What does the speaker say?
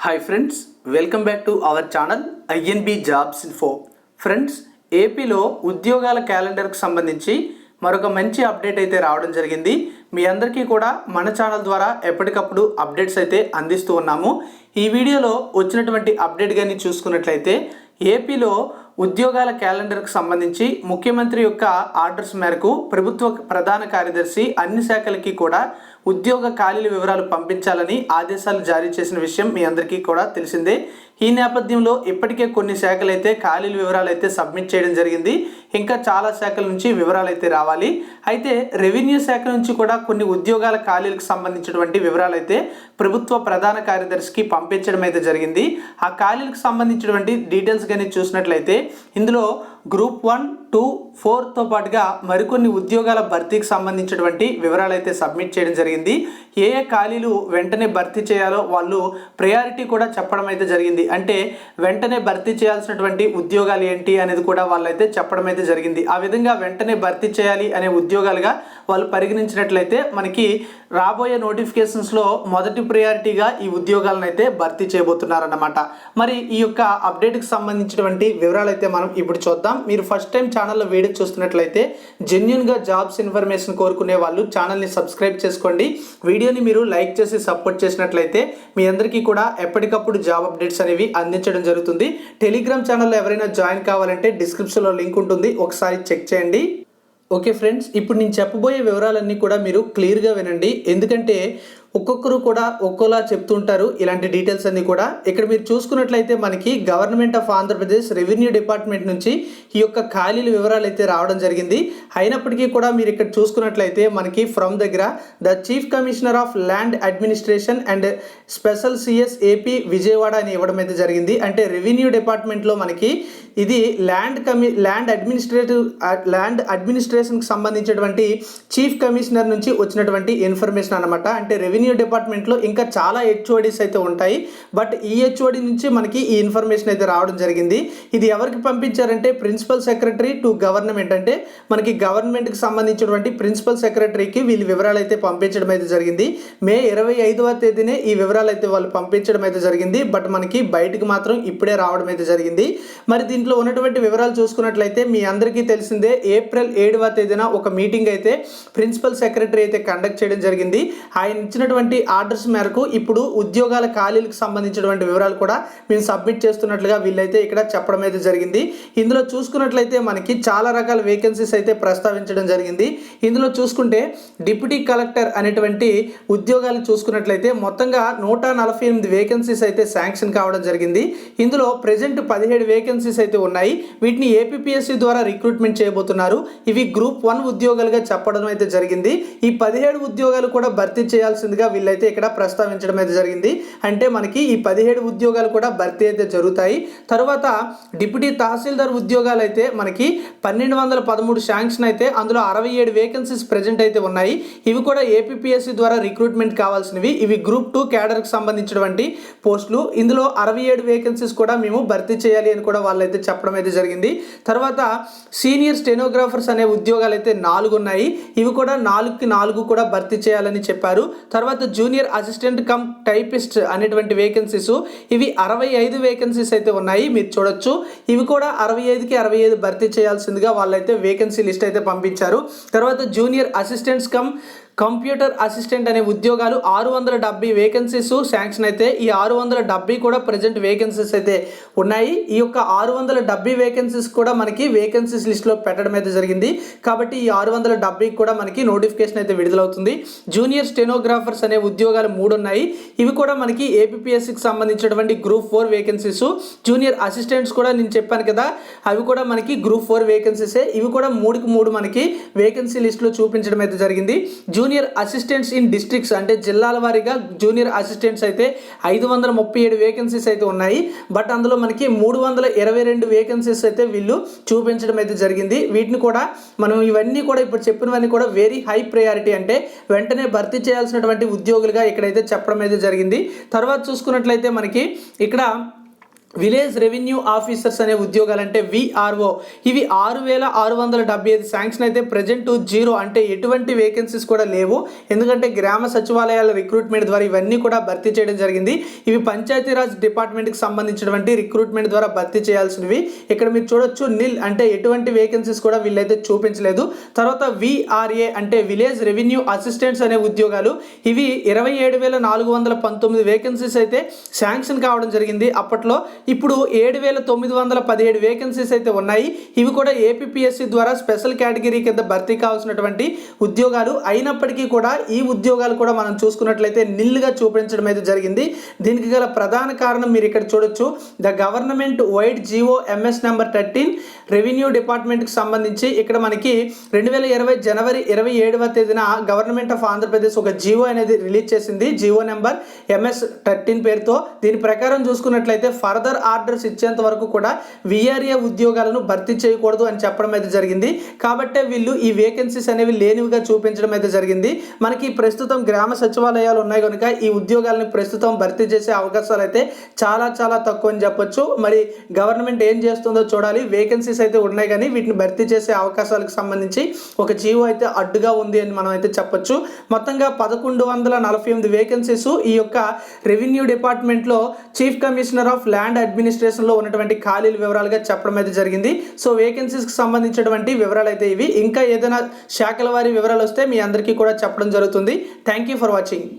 Hi friends, welcome back to our channel INB jobs info. Friends, ఏపీలో ఉద్యోగాల క్యాలెండర్కి సంబంధించి మరొక మంచి అప్డేట్ అయితే రావడం జరిగింది. మీ అందరికీ కూడా మన ఛానల్ ద్వారా ఎప్పటికప్పుడు అప్డేట్స్ అయితే అందిస్తూ ఉన్నాము. ఈ వీడియోలో వచ్చినటువంటి అప్డేట్ కానీ చూసుకున్నట్లయితే ఏపీలో ఉద్యోగాల క్యాలెండర్కి సంబంధించి ముఖ్యమంత్రి యొక్క ఆర్డర్స్ మేరకు ప్రభుత్వ ప్రధాన కార్యదర్శి అన్ని శాఖలకి కూడా ఉద్యోగ ఖాళీల వివరాలు పంపించాలని ఆదేశాలు జారీ చేసిన విషయం మీ అందరికీ కూడా తెలిసిందే. ఈ నేపథ్యంలో ఇప్పటికే కొన్ని శాఖలు అయితే ఖాళీల వివరాలు అయితే సబ్మిట్ చేయడం జరిగింది. ఇంకా చాలా శాఖల నుంచి వివరాలు అయితే రావాలి. అయితే రెవెన్యూ శాఖ నుంచి కూడా కొన్ని ఉద్యోగాల ఖాళీలకు సంబంధించినటువంటి వివరాలు అయితే ప్రభుత్వ ప్రధాన కార్యదర్శికి పంపించడం అయితే జరిగింది. ఆ ఖాళీలకు సంబంధించినటువంటి డీటెయిల్స్ కానీ చూసినట్లయితే ఇందులో గ్రూప్ 1, 2, 4తో పాటుగా మరికొన్ని ఉద్యోగాల భర్తీకి సంబంధించినటువంటి వివరాలు అయితే సబ్మిట్ చేయడం జరిగింది. ఏ ఖాళీలు వెంటనే భర్తీ చేయాలో వాళ్ళు ప్రయారిటీ కూడా చెప్పడం అయితే జరిగింది. అంటే వెంటనే భర్తీ చేయాల్సినటువంటి ఉద్యోగాలు ఏంటి అనేది కూడా వాళ్ళైతే చెప్పడం అయితే జరిగింది. ఆ విధంగా వెంటనే భర్తీ చేయాలి అనే ఉద్యోగాలుగా వాళ్ళు పరిగణించినట్లయితే మనకి రాబోయే నోటిఫికేషన్స్లో మొదటి ప్రయారిటీగా ఈ ఉద్యోగాలను అయితే భర్తీ చేయబోతున్నారన్నమాట. మరి ఈ యొక్క అప్డేట్కి సంబంధించినటువంటి వివరాలు అయితే మనం ఇప్పుడు చూద్దాం. మీరు ఫస్ట్ టైం ఛానల్లో వీడియో చూస్తున్నట్లయితే జెన్యూన్గా జాబ్స్ ఇన్ఫర్మేషన్ కోరుకునే వాళ్ళు ఛానల్ని సబ్స్క్రైబ్ చేసుకోండి. వీడియోని మీరు లైక్ చేసి సపోర్ట్ చేసినట్లయితే మీ అందరికీ కూడా ఎప్పటికప్పుడు జాబ్ అప్డేట్స్ అనేవి అందించడం జరుగుతుంది. టెలిగ్రామ్ ఛానల్లో ఎవరైనా జాయిన్ కావాలంటే డిస్క్రిప్షన్లో లింక్ ఉంటుంది, ఒకసారి చెక్ చేయండి. ఓకే ఫ్రెండ్స్, ఇప్పుడు నేను చెప్పబోయే వివరాలన్నీ కూడా మీరు క్లియర్గా వినండి. ఎందుకంటే ఒక్కొక్కరు కూడా ఒక్కోలా చెప్తుంటారు ఇలాంటి డీటెయిల్స్ అన్నీ కూడా. ఇక్కడ మీరు చూసుకున్నట్లయితే మనకి government of Andhra Pradesh revenue department నుంచి ఈ యొక్క ఖాళీల వివరాలు అయితే రావడం జరిగింది. అయినప్పటికీ కూడా మీరు ఇక్కడ చూసుకున్నట్లయితే మనకి ఫ్రమ్ దగ్గర the chief commissioner of land administration and special CS AP Vijayawada అని ఇవ్వడం అయితే జరిగింది. అంటే రెవెన్యూ డిపార్ట్మెంట్లో మనకి ఇది ల్యాండ్ అడ్మినిస్ట్రేషన్కి సంబంధించినటువంటి చీఫ్ కమిషనర్ నుంచి వచ్చినటువంటి ఇన్ఫర్మేషన్ అనమాట. అంటే రెవెన్యూ డిపార్ట్మెంట్లో ఇంకా చాలా హెచ్ఓడీస్ అయితే ఉంటాయి, బట్ ఈ హెచ్ఓడి నుంచి మనకి ఈ ఇన్ఫర్మేషన్ అయితే రావడం జరిగింది. ఇది ఎవరికి పంపించారంటే ప్రిన్సిపల్ సెక్రటరీ టు గవర్నమెంట్, అంటే మనకి గవర్నమెంట్కి సంబంధించినటువంటి ప్రిన్సిపల్ సెక్రటరీకి వీళ్ళు వివరాలు అయితే పంపించడం అయితే జరిగింది. మే 25వ తేదీనే ఈ వివరాలు అయితే వాళ్ళు పంపించడం అయితే జరిగింది. బట్ మనకి బయటకు మాత్రం ఇప్పుడే రావడం అయితే జరిగింది. మరి దీంట్లో ఉన్నటువంటి వివరాలు చూసుకున్నట్లయితే మీ అందరికీ తెలిసిందే, ఏప్రిల్ 7వ తేదీన ఒక మీటింగ్ అయితే ప్రిన్సిపల్ సెక్రటరీ అయితే కండక్ట్ చేయడం జరిగింది. ఆయన ఇచ్చినటువంటి ఆర్డర్స్ మేరకు ఇప్పుడు ఉద్యోగాల ఖాళీలకు సంబంధించినటువంటి వివరాలు కూడా మేము సబ్మిట్ చేస్తున్నట్లుగా వీళ్ళైతే ఇక్కడ చెప్పడం అయితే జరిగింది. ఇందులో చూసుకున్నట్లయితే మనకి చాలా రకాల వేకెన్సీస్ అయితే ప్రస్తావించడం జరిగింది. ఇందులో చూసుకుంటే డిప్యూటీ కలెక్టర్ అనేటువంటి ఉద్యోగాలు చూసుకున్నట్లయితే మొత్తంగా 148 వేకెన్సీస్ అయితే శాంక్షన్ కావడం జరిగింది. ఇందులో ప్రెజెంట్ 17 వేకెన్సీస్ అయితే ఉన్నాయి. వీటిని ఏపీపీఎస్సీ ద్వారా రిక్రూట్మెంట్ చేయబోతున్నారు. ఇవి గ్రూప్ 1 ఉద్యోగాలుగా చెప్పడం అయితే జరిగింది. ఈ 17 ఉద్యోగాలు కూడా భర్తీ చేయాల్సిందిగా వీళ్ళైతే ఇక్కడ ప్రస్తావించడం అయితే జరిగింది. అంటే మనకి ఈ 17 ఉద్యోగాలు కూడా భర్తీ అయితే జరుగుతాయి. తర్వాత డిప్యూటీ తహసీల్దార్ ఉద్యోగాలు అయితే మనకి 1213 శాంక్షన్ అయితే అందులో 67 వేకెన్సీస్ ప్రెజెంట్ అయితే ఉన్నాయి. ఇవి కూడా ఏపీపీఎస్సీ ద్వారా రిక్రూట్మెంట్ కావాల్సినవి. ఇవి గ్రూప్ 2 క్యాడర్కి సంబంధించినటువంటి పోస్టులు. ఇందులో 67 వేకెన్సీస్ కూడా మేము భర్తీ చేయాలి అని కూడా వాళ్ళైతే చెప్పడం అయితే జరిగింది. తర్వాత సీనియర్ స్టెనోగ్రాఫర్స్ అనే ఉద్యోగాలు అయితే 4 ఉన్నాయి. ఇవి కూడా 4కి 4 కూడా భర్తీ చేయాలని చెప్పారు. తర్వాత జూనియర్ అసిస్టెంట్ కమ్ టైపిస్ట్ అనేటువంటి వేకెన్సీస్, ఇవి 65 వేకెన్సీస్ అయితే ఉన్నాయి. మీరు చూడొచ్చు, ఇవి కూడా 65కి 65 భర్తీ చేయాల్సిందిగా వాళ్ళైతే వేకెన్సీ లిస్ట్ అయితే పంపించారు. తర్వాత junior assistants come computer assistant అనే ఉద్యోగాలు 670 వేకెన్సీస్ శాంక్షన్ అయితే ఈ 670 కూడా ప్రజెంట్ వేకెన్సీస్ అయితే ఉన్నాయి. ఈ యొక్క 670 వేకెన్సీస్ కూడా మనకి వేకెన్సీస్ లిస్ట్లో పెట్టడం అయితే జరిగింది. కాబట్టి ఈ 670 కూడా మనకి నోటిఫికేషన్ అయితే విడుదలవుతుంది. జూనియర్ స్టెనోగ్రాఫర్స్ అనే ఉద్యోగాలు 3 ఉన్నాయి. ఇవి కూడా మనకి ఏపీపీఎస్సీకి సంబంధించినటువంటి గ్రూప్ 4 వేకెన్సీస్. జూనియర్ అసిస్టెంట్స్ కూడా నేను చెప్పాను కదా, అవి కూడా మనకి గ్రూప్ 4 వేకెన్సీసే. ఇవి కూడా 3కి 3 మనకి వేకెన్సీ లిస్ట్లో చూపించడం అయితే జరిగింది. జూనియర్ అసిస్టెంట్స్ ఇన్ డిస్ట్రిక్ట్స్, అంటే జిల్లాల వారీగా జూనియర్ అసిస్టెంట్స్ అయితే 537 వేకెన్సీస్ అయితే ఉన్నాయి. బట్ అందులో మనకి 322 వేకెన్సీస్ అయితే వీళ్ళు చూపించడం అయితే జరిగింది. వీటిని కూడా మనం ఇవన్నీ కూడా ఇప్పుడు చెప్పినవన్నీ కూడా వెరీ హై ప్రయారిటీ, అంటే వెంటనే భర్తీ చేయాల్సినటువంటి ఉద్యోగులుగా ఇక్కడైతే చెప్పడం అయితే జరిగింది. తర్వాత చూసుకున్నట్లయితే మనకి ఇక్కడ విలేజ్ రెవెన్యూ ఆఫీసర్స్ అనే ఉద్యోగాలు అంటే విఆర్ఓ ఇవి 6,675 శాంక్షన్ అయితే ప్రజెంట్ 0 అంటే ఎటువంటి వేకెన్సీస్ కూడా లేవు. ఎందుకంటే గ్రామ సచివాలయాల రిక్రూట్మెంట్ ద్వారా ఇవన్నీ కూడా భర్తీ చేయడం జరిగింది. ఇవి పంచాయతీరాజ్ డిపార్ట్మెంట్కి సంబంధించినటువంటి రిక్రూట్మెంట్ ద్వారా భర్తీ చేయాల్సినవి. ఇక్కడ మీరు చూడొచ్చు నిల్ అంటే ఎటువంటి వేకెన్సీస్ కూడా వీళ్ళైతే చూపించలేదు. తర్వాత విఆర్ఏ అంటే విలేజ్ రెవెన్యూ అసిస్టెంట్స్ అనే ఉద్యోగాలు ఇవి 27,419 వేకెన్సీస్ అయితే శాంక్షన్ కావడం జరిగింది అప్పట్లో. ఇప్పుడు 7,917 వేకెన్సీస్ అయితే ఉన్నాయి. ఇవి కూడా ఏపీపీఎస్సీ ద్వారా స్పెషల్ కేటగిరీ కింద భర్తీ కావాల్సినటువంటి ఉద్యోగాలు అయినప్పటికీ కూడా ఈ ఉద్యోగాలు కూడా మనం చూసుకున్నట్లయితే నిల్లుగా చూపించడం అయితే జరిగింది. దీనికి గల ప్రధాన కారణం మీరు ఇక్కడ చూడొచ్చు. The government vide GO MS number 13 revenue డిపార్ట్మెంట్కి సంబంధించి ఇక్కడ మనకి 2020 జనవరి 27వ తేదీన గవర్నమెంట్ ఆఫ్ ఆంధ్రప్రదేశ్ ఒక జీవో అనేది రిలీజ్ చేసింది. జీవో నెంబర్ ఎంఎస్ 13 పేరుతో. దీని ప్రకారం చూసుకున్నట్లయితే ఫర్దర్ ఆర్డర్స్ ఇచ్చేంత వరకు కూడా విఆర్ఏ ఉద్యోగాలను భర్తీ చేయకూడదు అని చెప్పడం అయితే జరిగింది. కాబట్టే వీళ్ళు ఈ వేకెన్సీస్ అనేవి లేనివిగా చూపించడం అయితే జరిగింది. మనకి ప్రస్తుతం గ్రామ సచివాలయాలు ఉన్నాయి కనుక ఈ ఉద్యోగాలను ప్రస్తుతం భర్తీ చేసే అవకాశాలు అయితే చాలా చాలా తక్కువ అని చెప్పొచ్చు. మరి గవర్నమెంట్ ఏం చేస్తుందో చూడాలి. వేకెన్సీస్ అయితే ఉన్నాయి కానీ వీటిని భర్తీ చేసే అవకాశాలకు సంబంధించి ఒక జీవో అయితే అడ్డుగా ఉంది అని మనం అయితే చెప్పొచ్చు. మొత్తంగా 1,148 వేకెన్సీస్ ఈ యొక్క రెవెన్యూ డిపార్ట్మెంట్లో చీఫ్ కమిషనర్ ఆఫ్ ల్యాండ్ అడ్మినిస్ట్రేషన్లో ఉన్నటువంటి ఖాళీల వివరాలుగా చెప్పడం అయితే జరిగింది. సో వేకెన్సీస్కి సంబంధించినటువంటి వివరాలు అయితే ఇవి. ఇంకా ఏదైనా శాఖల వారి వివరాలు వస్తే మీ అందరికీ కూడా చెప్పడం జరుగుతుంది. Thank you for watching.